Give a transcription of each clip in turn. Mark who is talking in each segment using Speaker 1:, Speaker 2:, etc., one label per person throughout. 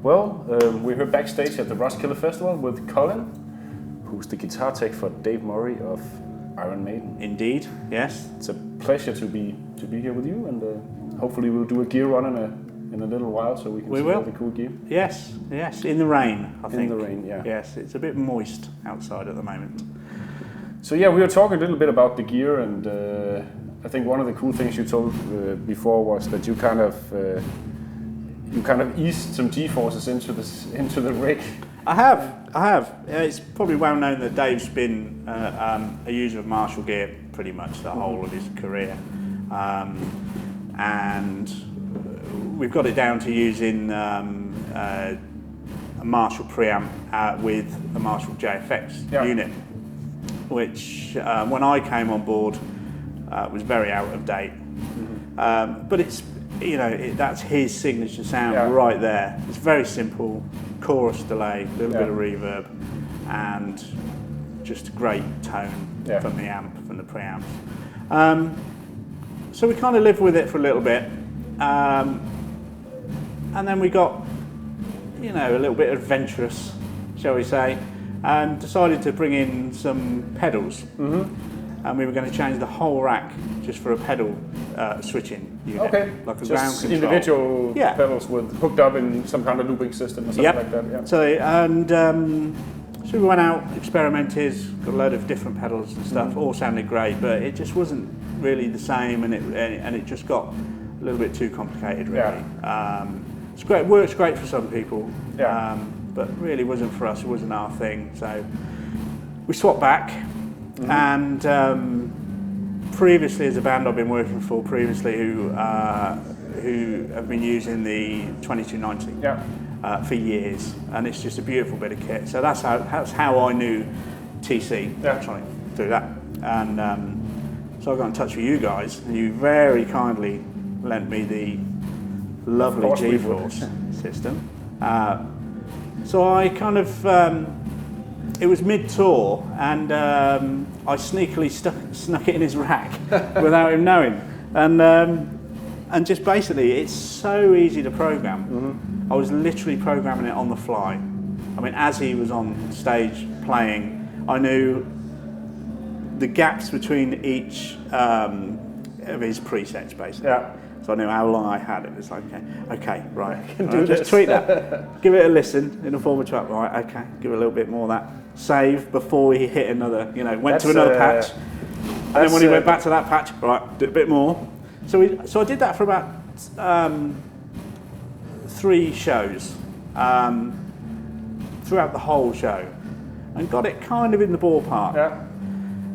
Speaker 1: Well, we're here backstage at the Roskilde Festival with Colin, who's the guitar tech for Dave Murray of Iron Maiden.
Speaker 2: Indeed, yes.
Speaker 1: It's a pleasure to be here with you, and hopefully we'll do a gear run in a little while, so we can see all the cool gear.
Speaker 2: Yes, in the rain, I think.
Speaker 1: In the rain, yeah.
Speaker 2: Yes, it's a bit moist outside at the moment.
Speaker 1: So yeah, we were talking a little bit about the gear, and I think one of the cool things you told before was that you kind of eased some G-forces into the rig.
Speaker 2: I have. It's probably well known that Dave's been a user of Marshall gear pretty much the whole of his career, and we've got it down to using a Marshall preamp with a Marshall JFX unit, which when I came on board was very out of date. But it's that's his signature sound right there. It's very simple, chorus delay, a little bit of reverb, and just a great tone from the amp, from the preamps. So we kind of lived with it for a little bit, and then we got a little bit adventurous, shall we say, and decided to bring in some pedals. And we were going to change the whole rack just for a pedal switching unit, like a ground control.
Speaker 1: Individual pedals hooked up in some kind of looping system or something like that. Yeah.
Speaker 2: So we went out, experimented, got a load of different pedals and stuff. All sounded great, but it just wasn't really the same, and it just got a little bit too complicated, really. It's great, works great for some people, but really wasn't for us. It wasn't our thing. So we swapped back. And previously, as a band I've been working for previously, who have been using the 2290 for years, and it's just a beautiful bit of kit. So that's how I knew TC electronic through that, and so I got in touch with you guys, and you very kindly lent me the lovely G-Force system. So I kind of. It was mid-tour, and I sneakily snuck it in his rack without him knowing. And just basically, it's so easy to program. I was literally programming it on the fly. I mean, as he was on stage playing, I knew the gaps between each of his presets, basically. So I knew how long I had. It was like, okay, right, I can do this. Just tweak that. Give it a listen in a forward track. Right, okay, give it a little bit more of that. Save before he hit another, went to another patch. And then when he went back to that patch, right, do a bit more. So I did that for about 3 shows, throughout the whole show, and got it kind of in the ballpark.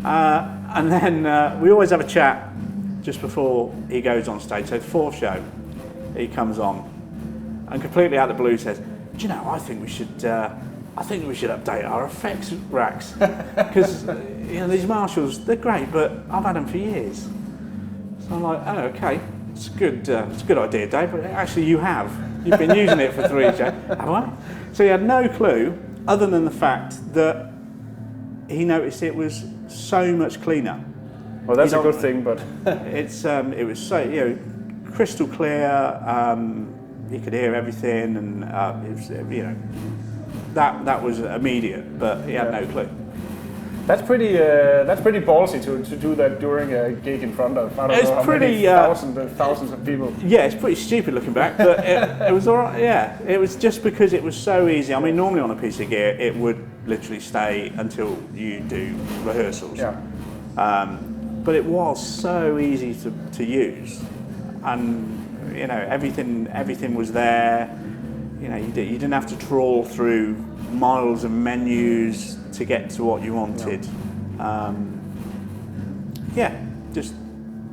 Speaker 2: And then we always have a chat just before he goes on stage. So the 4th show, he comes on, and completely out of the blue says, "Do you know? I think we should update our effects racks because these Marshalls, they're great, but I've had them for years." So I'm like, "Oh, okay, it's a good idea, Dave. But actually, you've been using it for 3 shows, have I?" So he had no clue, other than the fact that he noticed it was so much cleaner.
Speaker 1: Well, that's a good thing, but
Speaker 2: it was so crystal clear. You could hear everything, and it was that was immediate. But he had no clue.
Speaker 1: That's pretty ballsy to do that during a gig in front of thousands of people.
Speaker 2: Yeah, it's pretty stupid looking back, but it was all right. Yeah, it was just because it was so easy. I mean, normally on a piece of gear, it would literally stay until you do rehearsals. But it was so easy to use, and everything was there. You didn't have to trawl through miles of menus to get to what you wanted. Just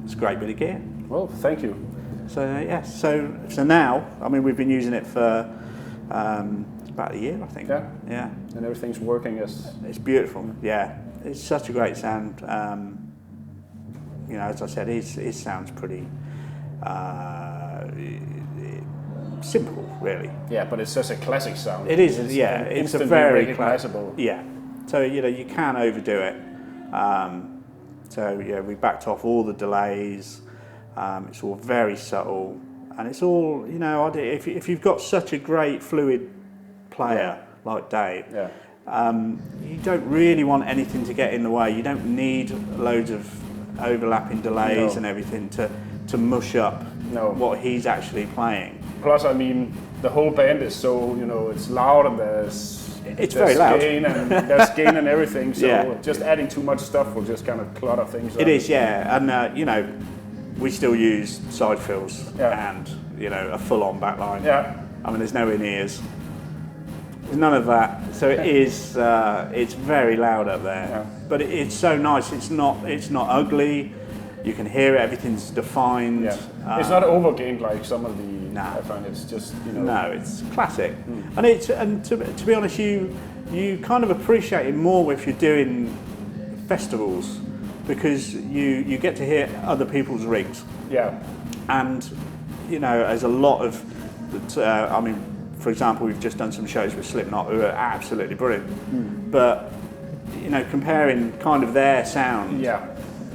Speaker 2: it's a great bit of gear.
Speaker 1: Well, thank you.
Speaker 2: So so now, I mean, we've been using it for about a year, I think. Yeah.
Speaker 1: And everything's working
Speaker 2: It's beautiful. Yeah, it's such a great sound. As I said, his sound's pretty simple, really.
Speaker 1: Yeah, but it's such a classic sound.
Speaker 2: It is. It's a very
Speaker 1: recognizable.
Speaker 2: So you can overdo it. We backed off all the delays. It's all very subtle. and it's all, you know, if you've got such a great fluid player like Dave, you don't really want anything to get in the way. You don't need loads of overlapping delays and everything to mush up what he's actually playing.
Speaker 1: Plus, I mean, the whole band is so, you know, it's loud and
Speaker 2: it's very loud.
Speaker 1: There's gain and everything, so just adding too much stuff will just kind of clutter things up.
Speaker 2: It is, and you know, we still use side fills and, you know, a full-on backline. I mean, there's no in-ears. There's none of that. So it is, it's very loud up there. But it's so nice. It's not ugly. You can hear it. Everything's defined.
Speaker 1: It's not overgained like some of the. I find it's just, you know.
Speaker 2: No, it's classic. And to be honest, you kind of appreciate it more if you're doing festivals, because you get to hear other people's rigs. And you know, there's a lot of. I mean, for example, we've just done some shows with Slipknot, who are absolutely brilliant. But you know, comparing kind of their sound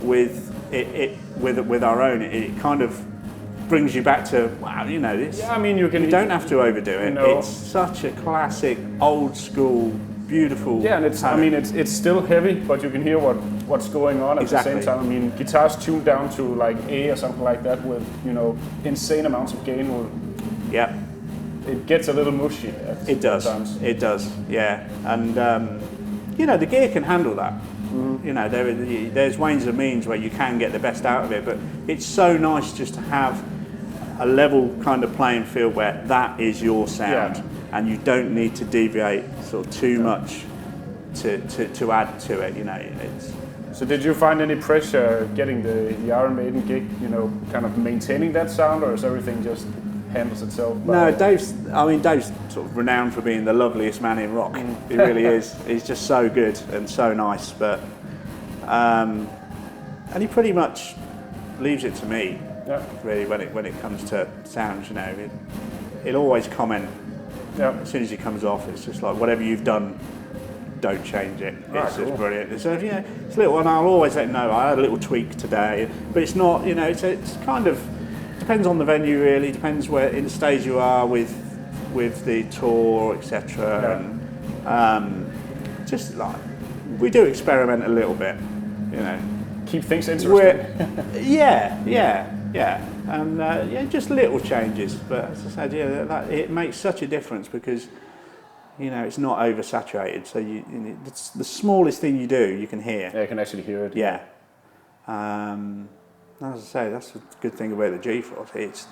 Speaker 2: with with our own, it kind of brings you back to, wow, you know, this.
Speaker 1: I mean, you
Speaker 2: don't have to overdo it. It's such a classic, old school, beautiful.
Speaker 1: And it's tone. I mean, it's still heavy, but you can hear what's going on at the same time. I mean, guitars tuned down to like A or something like that with, you know, insane amounts of gain. It gets a little mushy.
Speaker 2: It does. It does. Yeah, and you know, the gear can handle that. You know, there's ways and means where you can get the best out of it, but it's so nice just to have a level kind of playing field where that is your sound, and you don't need to deviate sort of too much to add to it. You know,
Speaker 1: So did you find any pressure getting the Iron Maiden gig? You know, kind of maintaining that sound, or is everything just handles itself?
Speaker 2: No, Dave's sort of renowned for being the loveliest man in rock. He really is. He's just so good and so nice. But and he pretty much leaves it to me, really, when it comes to sounds. You know, he'll always comment. As soon as he comes off, it's just like, whatever you've done, don't change it. It's just brilliant. So, you know, it's a little, and I'll always let him know I had a little tweak today, but it's not. You know, it's kind of. Depends on the venue, really. Depends where in the stage you are with the tour, etc. And just like we do experiment a little bit, you know.
Speaker 1: Keep things interesting.
Speaker 2: And just little changes. But as I said, it makes such a difference because you know it's not oversaturated. So it's the smallest thing you do, you can hear.
Speaker 1: Yeah, you can actually hear it.
Speaker 2: Yeah. As I say, that's the good thing about the G-Force. It's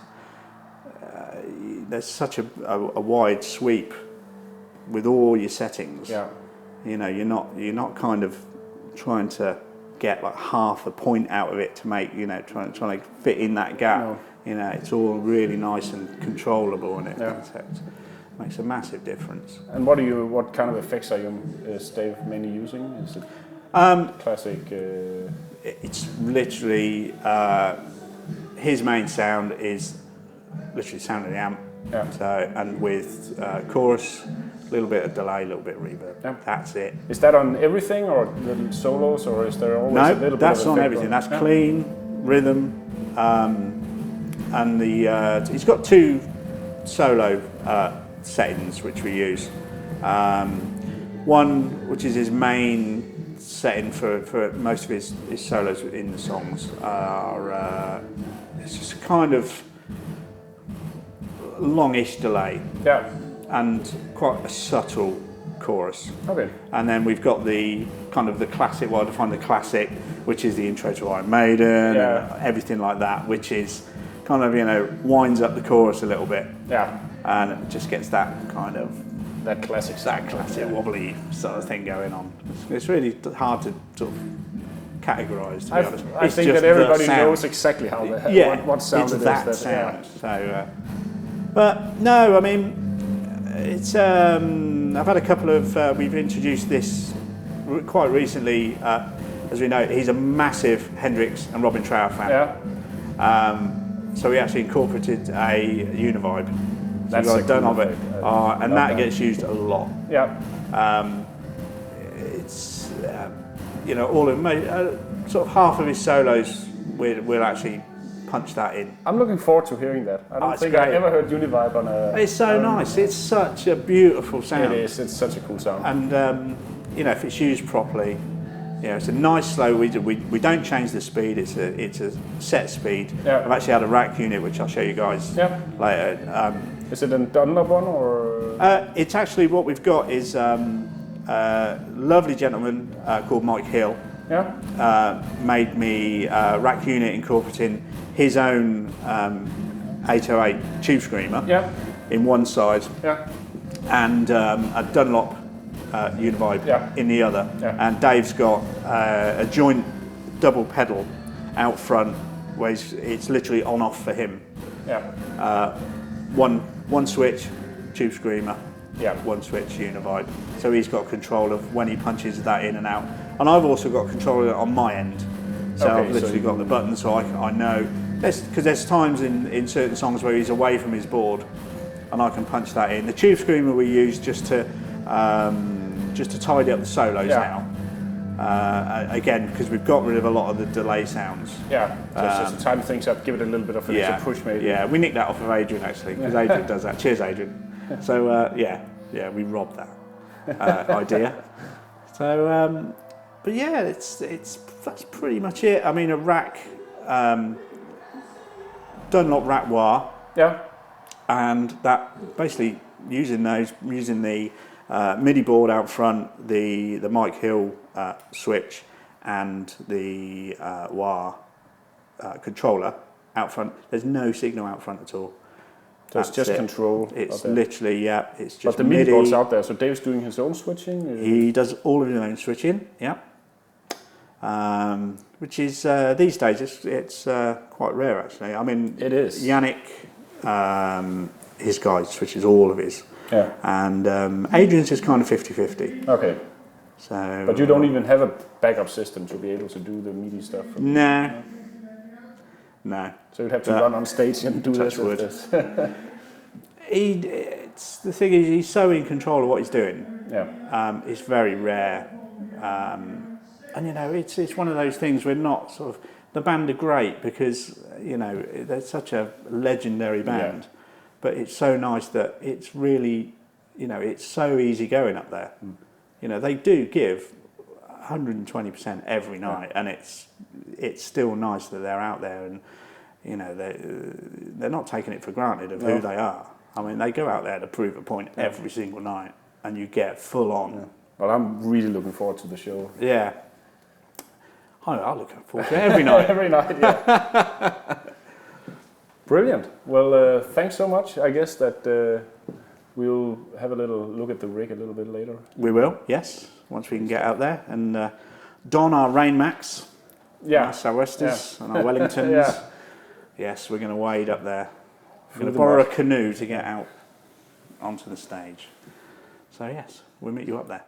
Speaker 2: there's such a wide sweep with all your settings. You know, you're not kind of trying to get like half a point out of it to make, you know, trying to fit in that gap. You know, it's all really nice and controllable, and it makes a massive difference.
Speaker 1: And what kind of effects is Dave mainly using? Is it classic?
Speaker 2: It's literally his main sound is literally sound of the amp. So, and with chorus, a little bit of delay, a little bit of reverb. That's it.
Speaker 1: Is that on everything, or the solos, or is there always a little bit of
Speaker 2: that's on everything. That's clean rhythm, and he's got two solo settings which we use. One which is his main setting for most of his solos in the songs are it's just kind of longish delay and quite a subtle chorus. And then we've got the kind of the classic, well I define the classic, which is the intro to Iron Maiden and everything like that, which is kind of, you know, winds up the chorus a little bit and it just gets that kind of
Speaker 1: that classic
Speaker 2: wobbly sort of thing going on. It's really hard to sort of categorise, to be honest.
Speaker 1: I think that everybody knows exactly how what sound
Speaker 2: it's
Speaker 1: it is.
Speaker 2: That sound. So, but no, I mean, it's. I've had a couple of. We've introduced this quite recently. As we know, he's a massive Hendrix and Robin Trower fan. So we actually incorporated a Univibe.
Speaker 1: That's
Speaker 2: a done of it, and that gets used a lot. It's you know, all of sort of half of his solos we'll actually punch that in.
Speaker 1: I'm looking forward to hearing that. I don't think I've ever heard Univibe on a...
Speaker 2: It's so nice. It's such a beautiful sound.
Speaker 1: It is. It's such a cool sound.
Speaker 2: And, you know, if it's used properly, you know, it's a nice slow. We don't change the speed. It's a set speed.
Speaker 1: Yeah.
Speaker 2: I've actually had a rack unit, which I'll show you guys later.
Speaker 1: Is it a Dunlop one or?
Speaker 2: It's actually what we've got is a lovely gentleman called Mike Hill.
Speaker 1: Yeah.
Speaker 2: Made me a rack unit incorporating his own 808 tube screamer.
Speaker 1: Yeah.
Speaker 2: In one side.
Speaker 1: Yeah.
Speaker 2: And a Dunlop Univibe in the other.
Speaker 1: Yeah.
Speaker 2: And Dave's got a joint double pedal out front where it's literally on off for him.
Speaker 1: Yeah.
Speaker 2: One switch, tube screamer.
Speaker 1: Yeah.
Speaker 2: One switch Univibe. So he's got control of when he punches that in and out. And I've also got control of it on my end. So I've literally got the button, so I know. Because there's times in certain songs where he's away from his board and I can punch that in. The tube screamer we use just to tidy up the solos now. Again, because we've got rid of a lot of the delay sounds.
Speaker 1: Yeah, just to tighten things up, give it a little bit of a push maybe.
Speaker 2: Yeah, we nicked that off of Adrian actually, because Adrian does that. Cheers, Adrian. So we robbed that idea. So, but yeah, that's pretty much it. I mean, a rack, Dunlop rack wah.
Speaker 1: Yeah.
Speaker 2: And that basically using the MIDI board out front, the Mike Hill switch, and the wah controller out front. There's no signal out front at all.
Speaker 1: So it's just control.
Speaker 2: It's literally it's just.
Speaker 1: But the MIDI board's out there, so Dave's doing his own switching.
Speaker 2: He does all of his own switching. Yeah. Which is these days it's quite rare actually. I mean,
Speaker 1: it is.
Speaker 2: Yannick, his guy switches all of his.
Speaker 1: Yeah.
Speaker 2: And Adrian's just kind of 50-50.
Speaker 1: Okay.
Speaker 2: So.
Speaker 1: But you don't even have a backup system to be able to do the MIDI stuff.
Speaker 2: No. No.
Speaker 1: So you'd have to run on stage and do this.
Speaker 2: It's the thing is he's so in control of what he's doing.
Speaker 1: Yeah.
Speaker 2: It's very rare. And you know, it's one of those things where not sort of the band are great because you know they're such a legendary band, but it's so nice that it's really, you know, it's so easy going up there. You know, they do give 120% every night, and it's still nice that they're out there, and you know they're not taking it for granted of who they are. I mean, they go out there to prove a point every single night, and you get full on.
Speaker 1: Yeah. Well, I'm really looking forward to the show.
Speaker 2: Yeah. I'll look forward to it every night.
Speaker 1: Every night, yeah. Brilliant. Well, thanks so much. I guess that we'll have a little look at the rig a little bit later.
Speaker 2: We will, yes, once we can get out there and don our Rain Max, our Sou'westers and our Wellingtons. Yes, we're going to wade up there. We're going to borrow a canoe to get out onto the stage. So yes, we'll meet you up there.